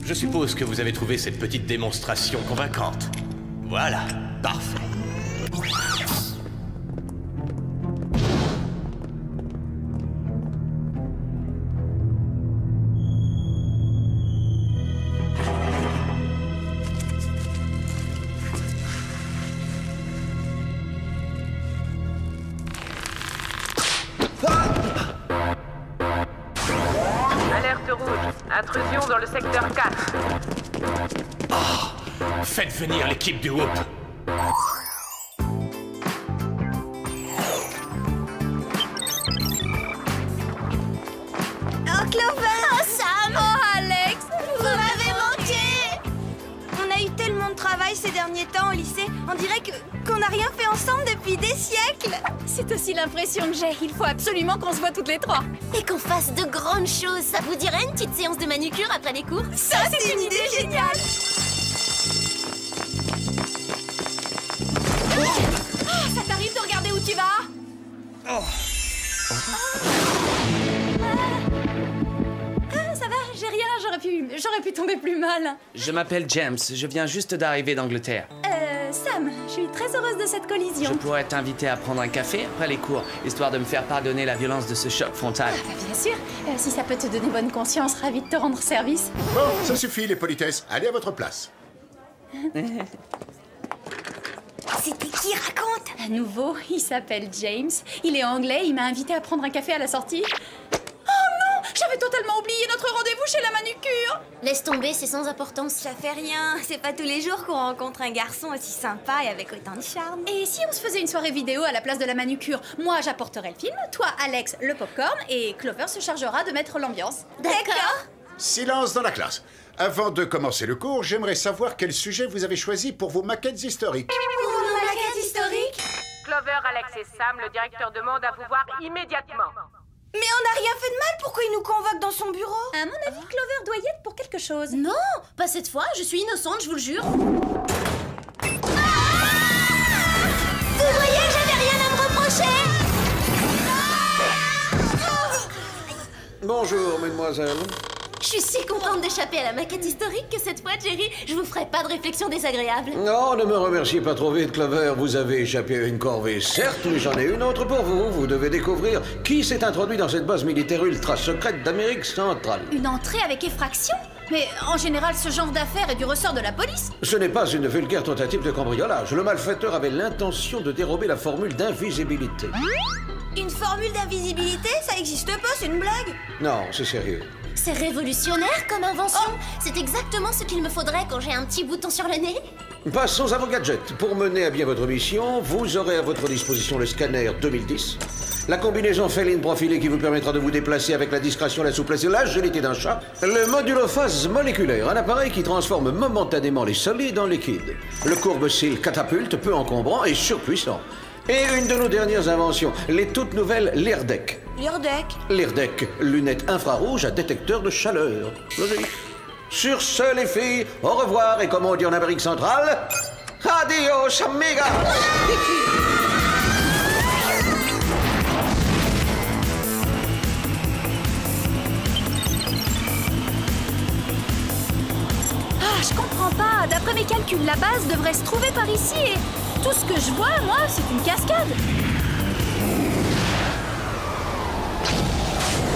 Je suppose que vous avez trouvé cette petite démonstration convaincante. Voilà, parfait. Alerte rouge. Intrusion dans le secteur 4. Faites venir l'équipe du Whoop. Oh, Clover! Oh, Sam! Oh, Alex! Vous m'avez manqué! On a eu tellement de travail ces derniers temps au lycée. On dirait qu'on n'a rien fait ensemble depuis des siècles. C'est aussi l'impression que j'ai. Il faut absolument qu'on se voit toutes les trois. Et qu'on fasse de grandes choses. Ça vous dirait une petite séance de manucure après les cours? Ça, c'est une idée géniale! Ah, ça t'arrive de regarder où tu vas? Ah, ça va, j'ai rien. J'aurais pu tomber plus mal. Je m'appelle James, je viens juste d'arriver d'Angleterre. Sam, je suis très heureuse de cette collision. Je pourrais t'inviter à prendre un café après les cours, histoire de me faire pardonner la violence de ce choc frontal. Bien sûr, si ça peut te donner bonne conscience, ravi de te rendre service. Bon, ça suffit les politesses. Allez à votre place. C'était qui, raconte? À nouveau, il s'appelle James. Il est anglais, il m'a invité à prendre un café à la sortie. Oh non, j'avais totalement oublié notre rendez-vous chez la manucure. Laisse tomber, c'est sans importance. Ça fait rien. C'est pas tous les jours qu'on rencontre un garçon aussi sympa et avec autant de charme. Et si on se faisait une soirée vidéo à la place de la manucure? Moi, j'apporterai le film, toi, Alex, le popcorn, et Clover se chargera de mettre l'ambiance. D'accord. Silence dans la classe. Avant de commencer le cours, j'aimerais savoir quel sujet vous avez choisi pour vos maquettes historiques. Pour nos maquettes historiques? Clover, Alex et Sam, le directeur demande à vous voir immédiatement. Mais on n'a rien fait de mal. Pourquoi il nous convoque dans son bureau? À mon avis, Clover doit y être pour quelque chose. Non, pas cette fois, je suis innocente, je vous le jure. Vous voyez que j'avais rien à me reprocher. Bonjour, mesdemoiselles. Je suis si contente d'échapper à la maquette historique que cette fois, Jerry, je vous ferai pas de réflexion désagréable. Non, ne me remerciez pas trop vite, Clover. Vous avez échappé à une corvée, certes, mais j'en ai une autre pour vous. Vous devez découvrir qui s'est introduit dans cette base militaire ultra secrète d'Amérique centrale. Une entrée avec effraction? Mais en général, ce genre d'affaire est du ressort de la police. Ce n'est pas une vulgaire tentative de cambriolage. Le malfaiteur avait l'intention de dérober la formule d'invisibilité. Une formule d'invisibilité? Ça existe pas, c'est une blague. Non, c'est sérieux. C'est révolutionnaire comme invention. C'est exactement ce qu'il me faudrait quand j'ai un petit bouton sur le nez. Passons à vos gadgets. Pour mener à bien votre mission, vous aurez à votre disposition le scanner 2010, la combinaison féline profilée qui vous permettra de vous déplacer avec la discrétion, la souplesse et l'agilité d'un chat, le modulophase moléculaire, un appareil qui transforme momentanément les solides en liquides, le courbe-cil catapulte, peu encombrant et surpuissant, et une de nos dernières inventions, les toutes nouvelles Leardeck. Leardeck, lunettes infrarouges à détecteur de chaleur. Logique. Sur ce, les filles, au revoir et comme on dit en Amérique centrale, adios, amiga. Ah, je comprends pas. D'après mes calculs, la base devrait se trouver par ici et tout ce que je vois, moi, c'est une cascade.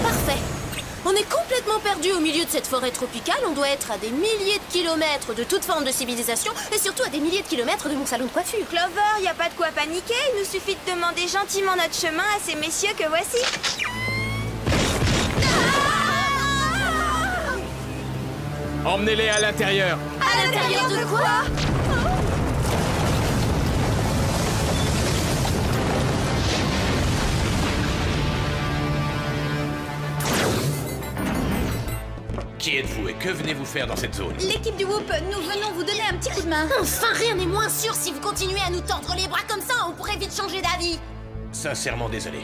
Parfait. On est complètement perdu au milieu de cette forêt tropicale. On doit être à des milliers de kilomètres de toute forme de civilisation et surtout à des milliers de kilomètres de mon salon de coiffure. Clover, y a pas de quoi paniquer. Il nous suffit de demander gentiment notre chemin à ces messieurs que voici. Emmenez-les à l'intérieur. À l'intérieur de quoi? Qui êtes-vous et que venez-vous faire dans cette zone? L'équipe du Whoop, nous venons vous donner un petit coup de main. Enfin, rien n'est moins sûr. Si vous continuez à nous tordre les bras comme ça, on pourrait vite changer d'avis. Sincèrement désolé.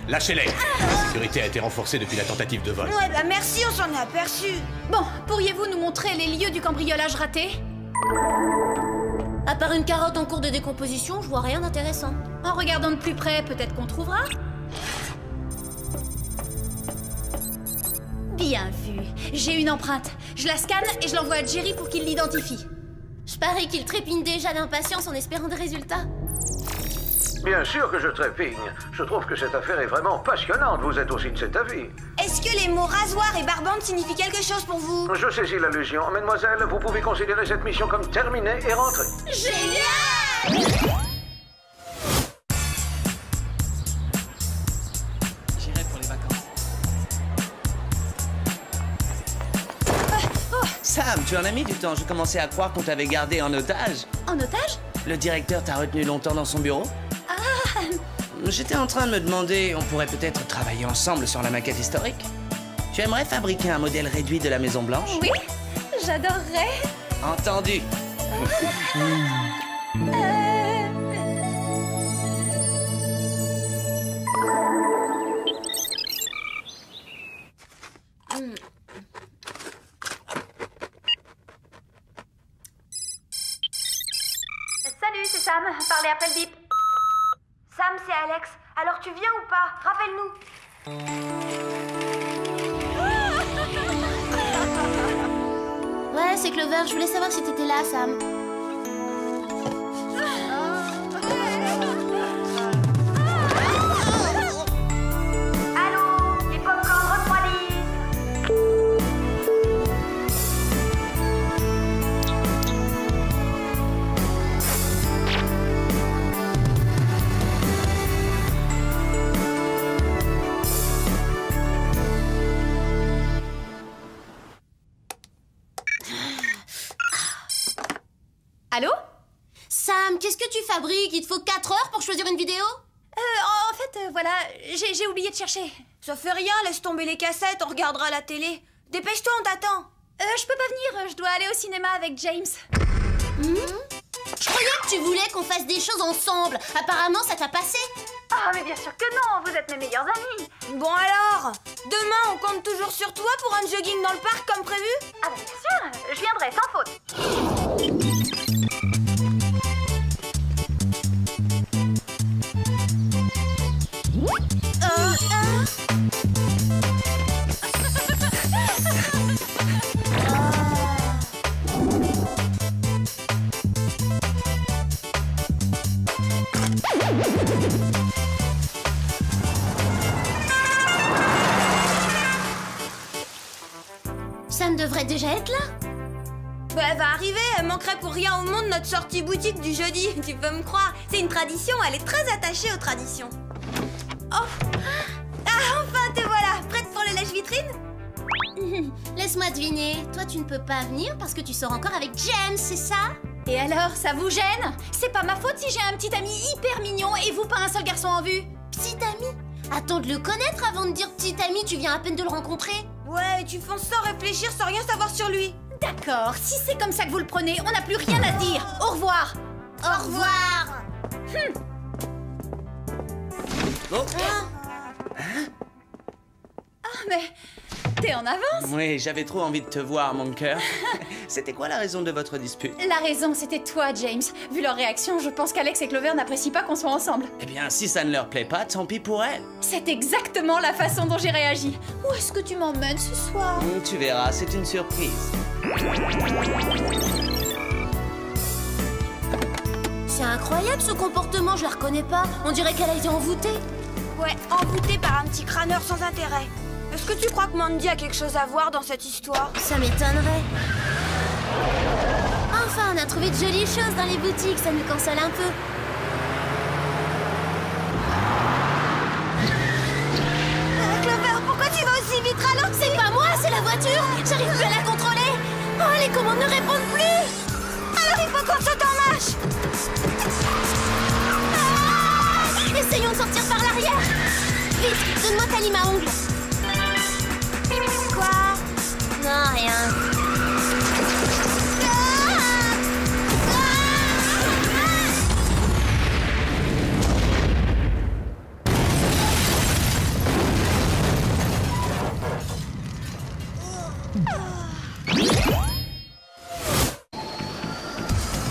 Lâchez-les. La sécurité a été renforcée depuis la tentative de vol. Ouais, bah merci, on s'en est aperçu. Bon, pourriez-vous nous montrer les lieux du cambriolage raté? À part une carotte en cours de décomposition, je vois rien d'intéressant. En regardant de plus près, peut-être qu'on trouvera. Bien vu. J'ai une empreinte. Je la scanne et je l'envoie à Jerry pour qu'il l'identifie. Je parie qu'il trépigne déjà d'impatience en espérant des résultats. Bien sûr que je trépigne. Je trouve que cette affaire est vraiment passionnante. Vous êtes aussi de cet avis. Est-ce que les mots rasoir et barbante signifient quelque chose pour vous? Je saisis l'allusion. Mademoiselle, vous pouvez considérer cette mission comme terminée et rentrer. Génial! J'irai pour les vacances. Sam, tu en as mis du temps. Je commençais à croire qu'on t'avait gardé en otage. En otage? Le directeur t'a retenu longtemps dans son bureau? J'étais en train de me demander, on pourrait peut-être travailler ensemble sur la maquette historique. Tu aimerais fabriquer un modèle réduit de la Maison Blanche? Oui, j'adorerais. Entendu. Salut, c'est Sam. Parlez après le bip. Sam, c'est Alex. Alors tu viens ou pas? Rappelle-nous. Ouais, c'est Clover, je voulais savoir si t'étais là, Sam. Allô, les popcorn refroidissent. Allô? Sam, qu'est-ce que tu fabriques? Il te faut 4 heures pour choisir une vidéo? En fait, voilà, j'ai oublié de chercher. Ça fait rien, laisse tomber les cassettes, on regardera la télé. Dépêche-toi, on t'attend. Je peux pas venir, je dois aller au cinéma avec James. Je croyais que tu voulais qu'on fasse des choses ensemble. Apparemment, ça t'a passé. Ah, mais bien sûr que non, vous êtes mes meilleurs amis. Bon alors, demain on compte toujours sur toi pour un jogging dans le parc comme prévu? Ah, bah, bien sûr, je viendrai sans faute. Sam devrait déjà être là. Bah elle va arriver, elle manquerait pour rien au monde notre sortie boutique du jeudi, tu peux me croire. C'est une tradition, elle est très attachée aux traditions. Oh! Ah, enfin te voilà, prête pour le lèche-vitrine? Laisse-moi deviner, toi tu ne peux pas venir parce que tu sors encore avec James, c'est ça? Et alors, ça vous gêne? C'est pas ma faute si j'ai un petit ami hyper mignon et vous pas un seul garçon en vue. Petit ami? Attends de le connaître avant de dire petit ami, tu viens à peine de le rencontrer. Ouais, tu fonces sans réfléchir, sans rien savoir sur lui. D'accord, si c'est comme ça que vous le prenez, on n'a plus rien à se dire. Au revoir. Au revoir. Oh. Ah, mais t'es en avance. Oui, j'avais trop envie de te voir, mon cœur. C'était quoi la raison de votre dispute? La raison, c'était toi, James. Vu leur réaction, je pense qu'Alex et Clover n'apprécient pas qu'on soit ensemble. Eh bien, si ça ne leur plaît pas, tant pis pour elles. C'est exactement la façon dont j'ai réagi. Où est-ce que tu m'emmènes ce soir? Tu verras, c'est une surprise. C'est incroyable ce comportement, je la reconnais pas. On dirait qu'elle a été envoûtée. Ouais, envoûté par un petit crâneur sans intérêt. Est-ce que tu crois que Mandy a quelque chose à voir dans cette histoire? Ça m'étonnerait. Enfin, on a trouvé de jolies choses dans les boutiques, ça nous console un peu. Clover, pourquoi tu vas aussi vite? Ralenti? C'est pas moi, c'est la voiture. J'arrive plus à la contrôler. Oh, les commandes ne répondent plus. Alors il faut qu'on saute en marche. Essayons de sortir par l'arrière. Vite, donne-moi ta lime à ongles. Quoi? Non, rien.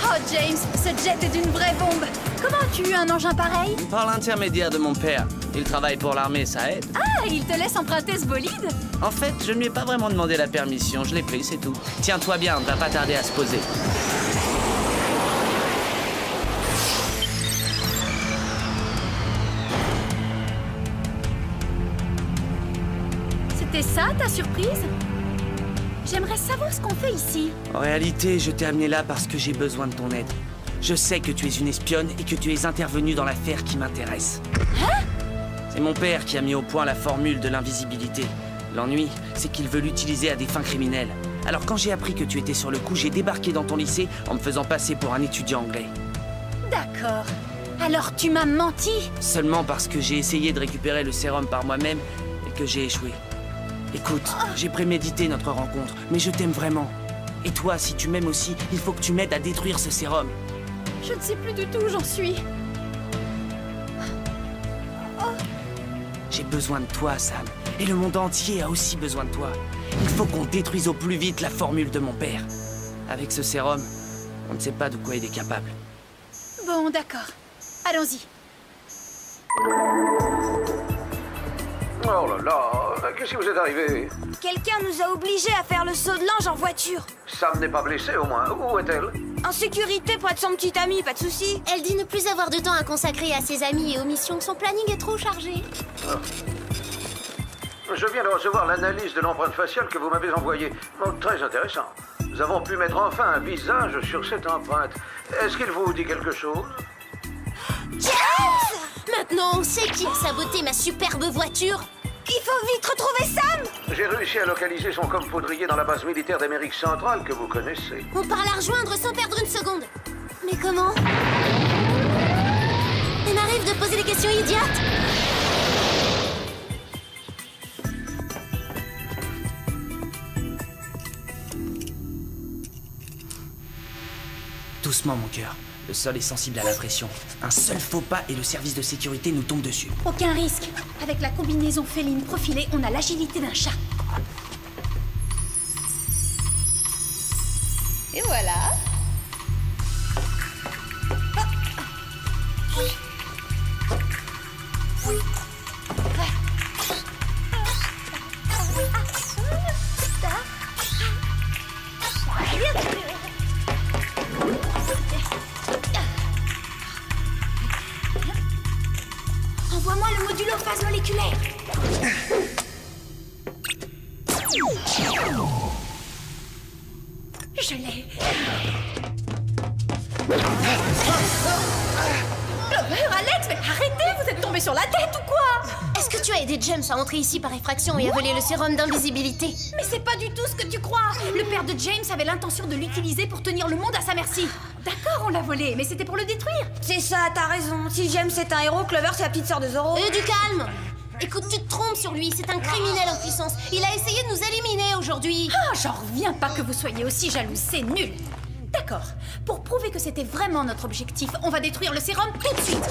Oh, James, ce jet est d'une vraie bombe. Comment as-tu eu un engin pareil? Par l'intermédiaire de mon père. Il travaille pour l'armée, ça aide. Ah, il te laisse emprunter ce bolide? En fait, je ne lui ai pas vraiment demandé la permission, je l'ai pris, c'est tout. Tiens-toi bien, on ne va pas tarder à se poser. C'était ça, ta surprise? J'aimerais savoir ce qu'on fait ici. En réalité, je t'ai amené là parce que j'ai besoin de ton aide. Je sais que tu es une espionne et que tu es intervenue dans l'affaire qui m'intéresse. Hein? C'est mon père qui a mis au point la formule de l'invisibilité. L'ennui, c'est qu'il veut l'utiliser à des fins criminelles. Alors quand j'ai appris que tu étais sur le coup, j'ai débarqué dans ton lycée en me faisant passer pour un étudiant anglais. D'accord. Alors tu m'as menti? Seulement parce que j'ai essayé de récupérer le sérum par moi-même et que j'ai échoué. Écoute, j'ai prémédité notre rencontre, mais je t'aime vraiment. Et toi, si tu m'aimes aussi, il faut que tu m'aides à détruire ce sérum. Je ne sais plus du tout où j'en suis. J'ai besoin de toi, Sam. Et le monde entier a aussi besoin de toi. Il faut qu'on détruise au plus vite la formule de mon père. Avec ce sérum, on ne sait pas de quoi il est capable. Bon, d'accord. Allons-y. Oh là là, qu'est-ce qui vous est arrivé? Quelqu'un nous a obligés à faire le saut de l'ange en voiture. Sam n'est pas blessée au moins. Où est-elle? En sécurité près de son petit ami, pas de souci. Elle dit ne plus avoir de temps à consacrer à ses amis et aux missions. Son planning est trop chargé. Je viens de recevoir l'analyse de l'empreinte faciale que vous m'avez envoyée. Oh, très intéressant. Nous avons pu mettre enfin un visage sur cette empreinte. Est-ce qu'il vous dit quelque chose? James! Maintenant, on sait qui a saboté ma superbe voiture. Il faut vite retrouver Sam. J'ai réussi à localiser son corps poudrier dans la base militaire d'Amérique centrale que vous connaissez. On part la rejoindre sans perdre une seconde. Mais comment? Il m'arrive de poser des questions idiotes. Doucement, mon cœur. Le sol est sensible à la pression. Un seul faux pas et le service de sécurité nous tombe dessus. Aucun risque. Avec la combinaison féline profilée, on a l'agilité d'un chat. Et voilà. Envoie-moi le modulo phase moléculaire. Je l'ai. Alex, mais arrêtez, vous êtes tombé sur la tête ou quoi? Est-ce que tu as aidé James à entrer ici par effraction et à voler le sérum d'invisibilité? Mais c'est pas du tout ce que tu crois. Le père de James avait l'intention de l'utiliser pour tenir le monde à sa merci. D'accord, on l'a volé, mais c'était pour le détruire. C'est ça, t'as raison. Si James est un héros, Clover c'est la petite sœur de Zorro. Du calme. Écoute, tu te trompes sur lui, c'est un criminel en puissance. Il a essayé de nous éliminer aujourd'hui. Ah, j'en reviens pas que vous soyez aussi jaloux, c'est nul. D'accord, pour prouver que c'était vraiment notre objectif, on va détruire le sérum tout de suite.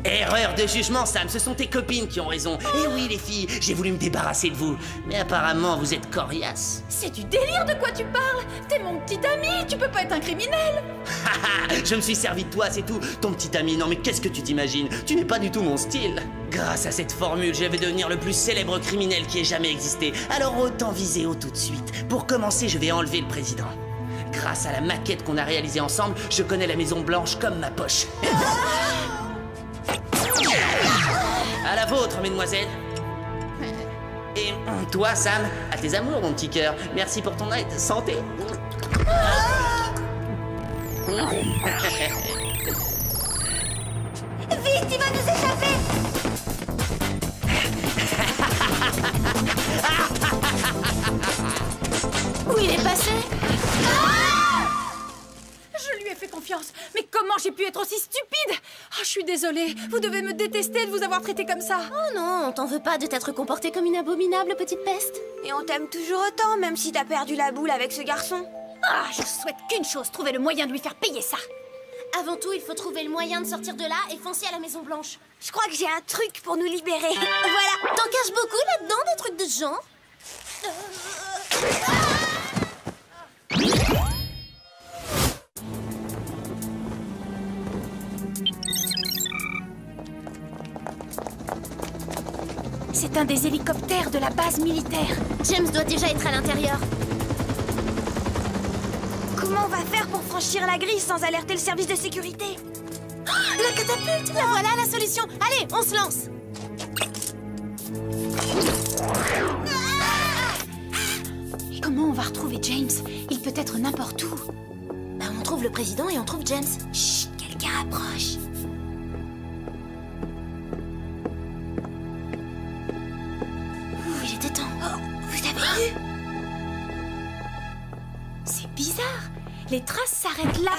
Erreur de jugement, Sam, ce sont tes copines qui ont raison. Et oui, les filles, j'ai voulu me débarrasser de vous. Mais apparemment, vous êtes coriaces. C'est du délire, de quoi tu parles? T'es mon petit ami, tu peux pas être un criminel. Je me suis servi de toi, c'est tout. Ton petit ami, non mais qu'est-ce que tu t'imagines? Tu n'es pas du tout mon style. Grâce à cette formule, je vais devenir le plus célèbre criminel qui ait jamais existé. Alors autant viser haut tout de suite. Pour commencer, je vais enlever le président. Grâce à la maquette qu'on a réalisée ensemble, je connais la Maison Blanche comme ma poche. À la vôtre, mesdemoiselles. Et toi, Sam, à tes amours, mon petit cœur. Merci pour ton aide. Santé. Vite, il va nous échapper. Où il est passé? Je lui ai fait confiance, mais comment j'ai pu être aussi stupide? Ah, je suis désolée, vous devez me détester de vous avoir traité comme ça. Oh non, on t'en veut pas de t'être comportée comme une abominable petite peste. Et on t'aime toujours autant, même si t'as perdu la boule avec ce garçon. Ah, je souhaite qu'une chose, trouver le moyen de lui faire payer ça. Avant tout, il faut trouver le moyen de sortir de là et foncer à la Maison Blanche. Je crois que j'ai un truc pour nous libérer. Voilà. T'en caches beaucoup là-dedans, des trucs de ce genre? C'est un des hélicoptères de la base militaire. James doit déjà être à l'intérieur. Comment on va faire pour franchir la grille sans alerter le service de sécurité? Oh, la catapulte! La voilà la solution! Allez, on se lance! Comment on va retrouver James? Il peut être n'importe où. Bah, on trouve le président et on trouve James. Chut, quelqu'un approche. Ouh, il était temps. Oh, vous avez vu? C'est bizarre. Les traces s'arrêtent là.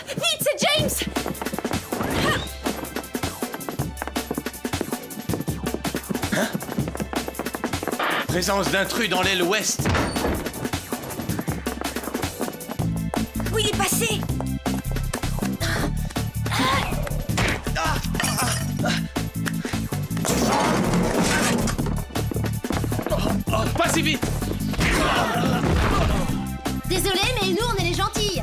Vite, c'est James! Présence d'intrus dans l'aile ouest. Où il est passé? Pas si vite! Désolé, mais nous, on est les gentilles.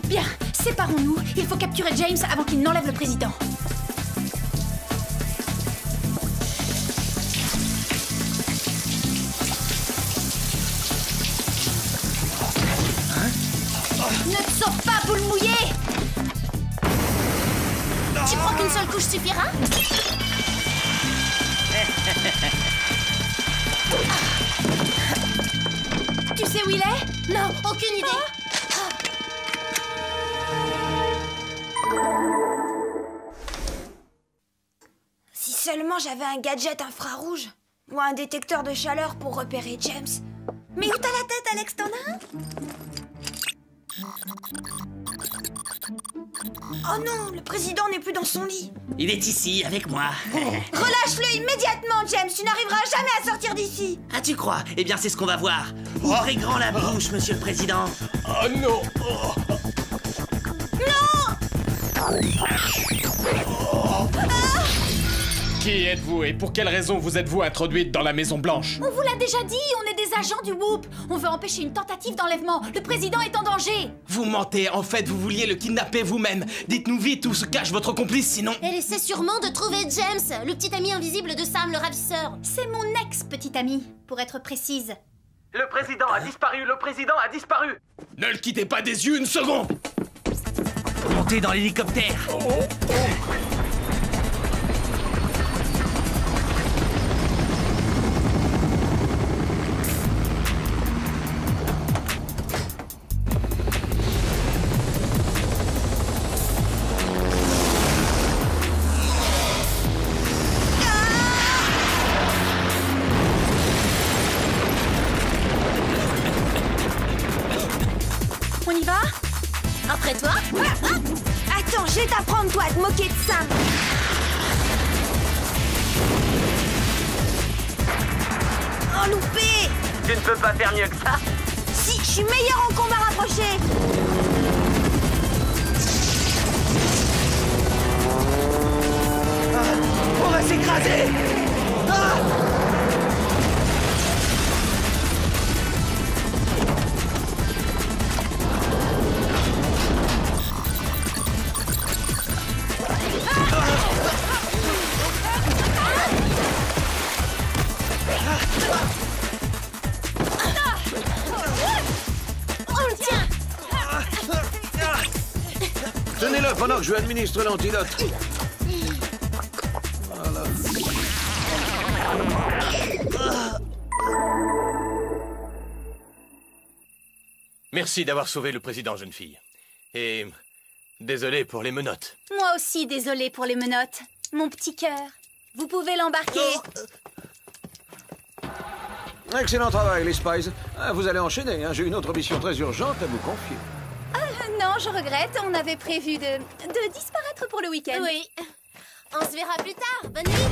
Bien, séparons-nous. Il faut capturer James avant qu'il n'enlève le président. Ne te sors pas, boule mouillée! Tu crois qu'une seule couche suffira? Tu sais où il est? Non, aucune idée. Si seulement j'avais un gadget infrarouge ou un détecteur de chaleur pour repérer James. Mais où t'as la tête, Alex, t'en as un? Oh non, le président n'est plus dans son lit. Il est ici, avec moi. Relâche-le immédiatement, James. Tu n'arriveras jamais à sortir d'ici. Ah, tu crois? Eh bien, c'est ce qu'on va voir. Ouvrez grand la bouche, monsieur le président. Oh non! Qui êtes-vous et pour quelle raison vous êtes-vous introduite dans la Maison Blanche? On vous l'a déjà dit, on est des agents du WHOOP. On veut empêcher une tentative d'enlèvement. Le président est en danger. Vous mentez, en fait vous vouliez le kidnapper vous-même. Dites-nous vite où se cache votre complice, sinon... Elle essaie sûrement de trouver James, le petit ami invisible de Sam, le ravisseur. C'est mon ex-petit ami, pour être précise. Le président a disparu, le président a disparu! Ne le quittez pas des yeux une seconde! Montez dans l'hélicoptère. On y va? Après toi? Attends, je vais t'apprendre, toi, à te moquer de ça. Oh, loupé! Tu ne peux pas faire mieux que ça? Si, je suis meilleur en combat rapproché. On va s'écraser. On le tient! Tenez-le pendant que je lui administre l'antidote. Merci d'avoir sauvé le président, jeune fille. Et... désolé pour les menottes. Moi aussi, désolée pour les menottes. Mon petit cœur. Vous pouvez l'embarquer. Excellent travail, les Spies. Vous allez enchaîner, hein. J'ai une autre mission très urgente à vous confier. Non, je regrette. On avait prévu de disparaître pour le week-end. Oui. On se verra plus tard. Bonne nuit.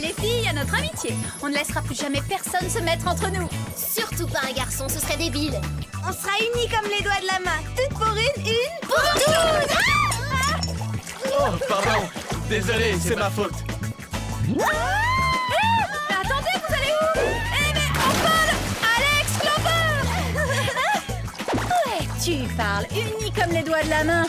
Les filles, à notre amitié. On ne laissera plus jamais personne se mettre entre nous. Surtout pas un garçon, ce serait débile. On sera unis comme les doigts de la main. Toutes pour une Pour toutes! Oh, pardon. Désolé, c'est ma faute. Attendez, vous allez où? Eh mais enfin, Alex Clover! Ouais, Tu parles uni comme les doigts de la main.